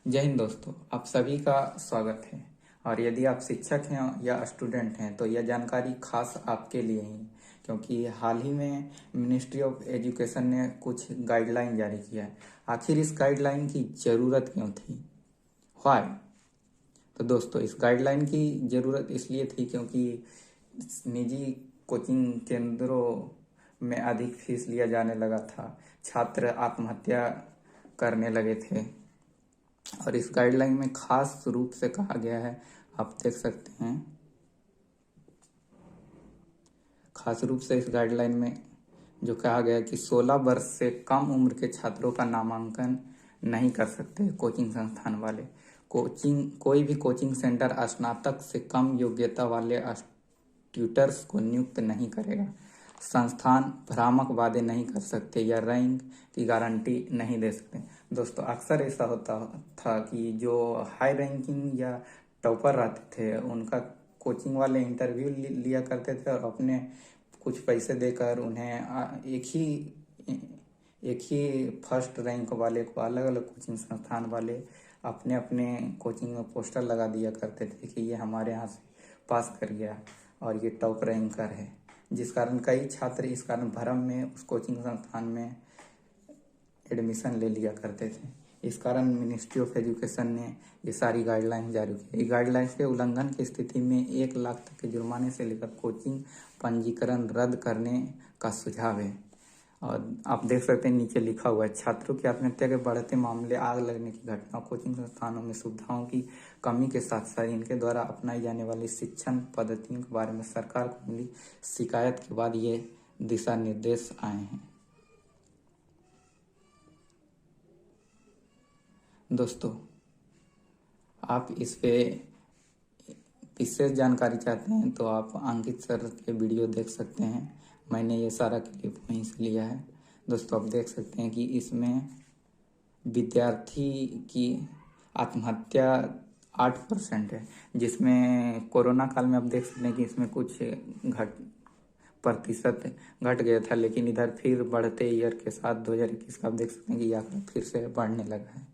जय हिंद दोस्तों, आप सभी का स्वागत है। और यदि आप शिक्षक हैं या स्टूडेंट हैं तो यह जानकारी खास आपके लिए ही, क्योंकि हाल ही में मिनिस्ट्री ऑफ एजुकेशन ने कुछ गाइडलाइन जारी किया है। आखिर इस गाइडलाइन की ज़रूरत क्यों थी? व्हाई? तो दोस्तों, इस गाइडलाइन की ज़रूरत इसलिए थी क्योंकि निजी कोचिंग केंद्रों में अधिक फीस लिया जाने लगा था। छात्र आत्महत्या करने लगे थे। और इस गाइडलाइन में खास रूप से कहा गया है, आप देख सकते हैं, खास रूप से इस गाइडलाइन में जो कहा गया है कि 16 वर्ष से कम उम्र के छात्रों का नामांकन नहीं कर सकते कोचिंग संस्थान वाले। कोई भी कोचिंग सेंटर स्नातक से कम योग्यता वाले ट्यूटर्स को नियुक्त नहीं करेगा। संस्थान भ्रामक वादे नहीं कर सकते या रैंक की गारंटी नहीं दे सकते। दोस्तों, अक्सर ऐसा होता था कि जो हाई रैंकिंग या टॉपर रहते थे उनका कोचिंग वाले इंटरव्यू लिया करते थे और अपने कुछ पैसे देकर उन्हें एक ही फर्स्ट रैंक वाले को अलग अलग कोचिंग संस्थान वाले अपने अपने कोचिंग में पोस्टर लगा दिया करते थे कि ये हमारे यहाँ से पास कर गया और ये टॉप रैंकर है। जिस कारण कई छात्र इस कारण भ्रम में उस कोचिंग संस्थान में एडमिशन ले लिया करते थे। इस कारण मिनिस्ट्री ऑफ एजुकेशन ने ये सारी गाइडलाइन जारी की। गाइडलाइंस के उल्लंघन की स्थिति में 1 लाख तक के जुर्माने से लेकर कोचिंग पंजीकरण रद्द करने का सुझाव है। और आप देख सकते हैं नीचे लिखा हुआ है, छात्रों की आत्महत्या के बढ़ते मामले, आग लगने की घटना, कोचिंग संस्थानों में सुविधाओं की कमी के साथ साथ इनके द्वारा अपनाई जाने वाली शिक्षण पद्धतियों के बारे में सरकार को मिली शिकायत के बाद ये दिशा निर्देश आए हैं। दोस्तों, आप इस पे विशेष जानकारी चाहते हैं तो आप अंकित सर के वीडियो देख सकते हैं। मैंने ये सारा क्लिप वहीं से लिया है। दोस्तों, आप देख सकते हैं कि इसमें विद्यार्थी की आत्महत्या 8% है, जिसमें कोरोना काल में आप देख सकते हैं कि इसमें कुछ प्रतिशत घट गया था, लेकिन इधर फिर बढ़ते ईयर के साथ 2021 का आप देख सकते हैं कि यह आंकड़ा फिर से बढ़ने लगा है।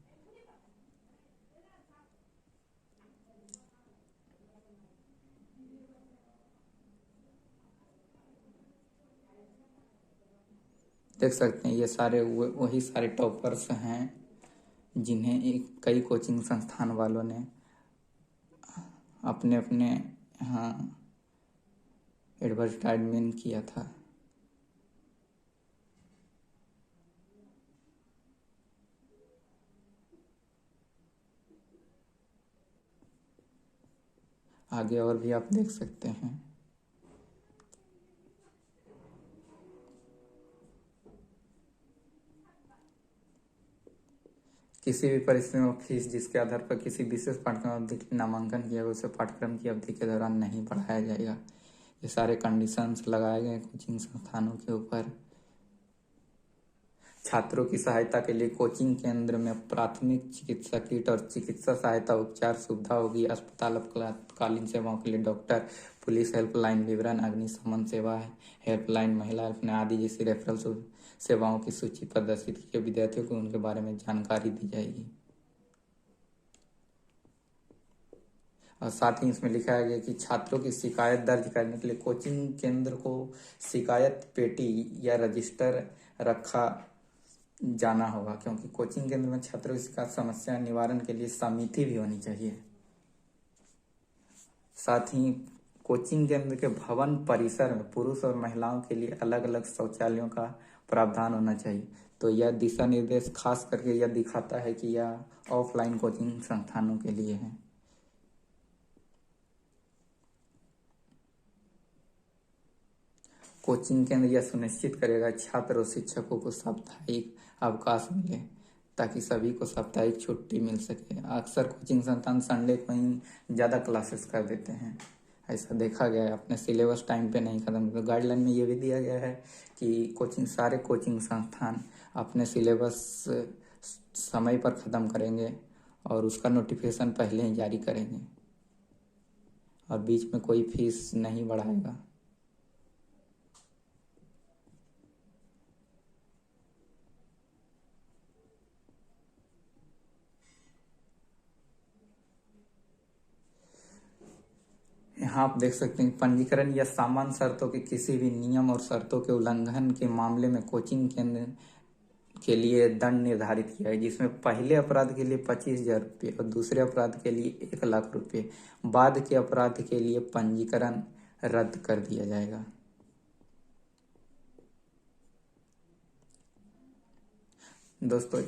देख सकते हैं ये सारे वही सारे टॉपर्स हैं जिन्हें कई कोचिंग संस्थान वालों ने अपने अपने यहाँ एडवर्टाइजमेंट किया था। आगे और भी आप देख सकते हैं। किसी भी परिस्थिति में फीस जिसके आधार पर किसी विशेष पाठ्यक्रम अवधि के नामांकन किया गया उसे पाठ्यक्रम की अवधि के दौरान नहीं पढ़ाया जाएगा। ये सारे कंडीशंस लगाए गए कोचिंग संस्थानों के ऊपर। छात्रों की सहायता के लिए कोचिंग केंद्र में प्राथमिक चिकित्सा किट और चिकित्सा सहायता उपचार सुविधा होगी। अस्पताल आपातकालीन सेवाओं के लिए डॉक्टर, पुलिस हेल्पलाइन विवरण, अग्निशमन सेवा हेल्पलाइन, महिला हेल्पलाइन आदि जैसी रेफरल सेवाओं की सूची प्रदर्शित की विद्यार्थियों को उनके बारे में जानकारी दी जाएगी। और साथ ही इसमें लिखा गया कि छात्रों की शिकायत दर्ज करने के लिए कोचिंग केंद्र को शिकायत पेटी या रजिस्टर रखा जाना होगा, क्योंकि कोचिंग केंद्र में छात्रों की शिकायत समस्या निवारण के लिए समिति भी होनी चाहिए। साथ ही कोचिंग केंद्र के भवन परिसर में पुरुष और महिलाओं के लिए अलग अलग शौचालयों का प्रावधान होना चाहिए। तो यह दिशा निर्देश खास करके यह दिखाता है कि यह ऑफलाइन कोचिंग संस्थानों के लिए है। कोचिंग केंद्र यह सुनिश्चित करेगा छात्र और शिक्षकों को साप्ताहिक अवकाश मिले ताकि सभी को साप्ताहिक छुट्टी मिल सके। अक्सर कोचिंग संस्थान संडे को ही ज़्यादा क्लासेस कर देते हैं, ऐसा देखा गया है। अपने सिलेबस टाइम पे नहीं खत्म। तो गाइडलाइन में ये भी दिया गया है कि सारे कोचिंग संस्थान अपने सिलेबस समय पर ख़त्म करेंगे और उसका नोटिफिकेशन पहले ही जारी करेंगे और बीच में कोई फीस नहीं बढ़ाएगा। यहाँ आप देख सकते हैं पंजीकरण या सामान्य शर्तों के किसी भी नियम और शर्तों के उल्लंघन के मामले में कोचिंग केंद्र के लिए दंड निर्धारित किया है, जिसमें पहले अपराध के लिए 25,000 रुपये और दूसरे अपराध के लिए 1,00,000 रुपये। बाद के अपराध के लिए पंजीकरण रद्द कर दिया जाएगा। दोस्तों,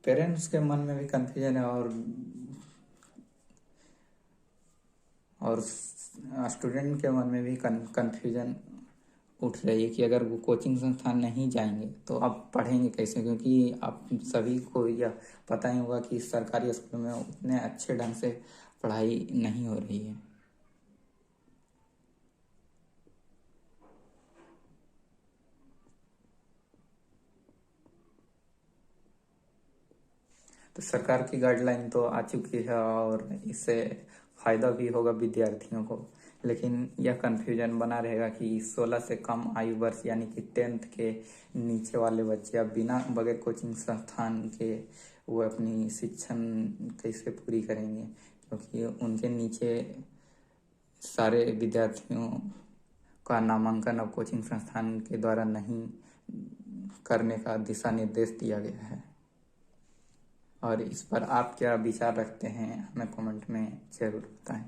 पेरेंट्स के मन में भी कंफ्यूजन है और स्टूडेंट के मन में भी कंफ्यूजन उठ रही है कि अगर वो कोचिंग संस्थान नहीं जाएंगे तो आप पढ़ेंगे कैसे, क्योंकि आप सभी को यह पता ही होगा कि सरकारी स्कूल में उतने अच्छे ढंग से पढ़ाई नहीं हो रही है। तो सरकार की गाइडलाइन तो आ चुकी है और इससे फायदा भी होगा विद्यार्थियों को, लेकिन यह कंफ्यूजन बना रहेगा कि 16 से कम आयु वर्ष यानी कि 10th के नीचे वाले बच्चे अब बिना बगैर कोचिंग संस्थान के वो अपनी शिक्षण कैसे पूरी करेंगे, क्योंकि उनके नीचे सारे विद्यार्थियों का नामांकन अब कोचिंग संस्थान के द्वारा नहीं करने का दिशा निर्देश दिया गया है। और इस पर आप क्या विचार रखते हैं हमें कमेंट में जरूर बताएं।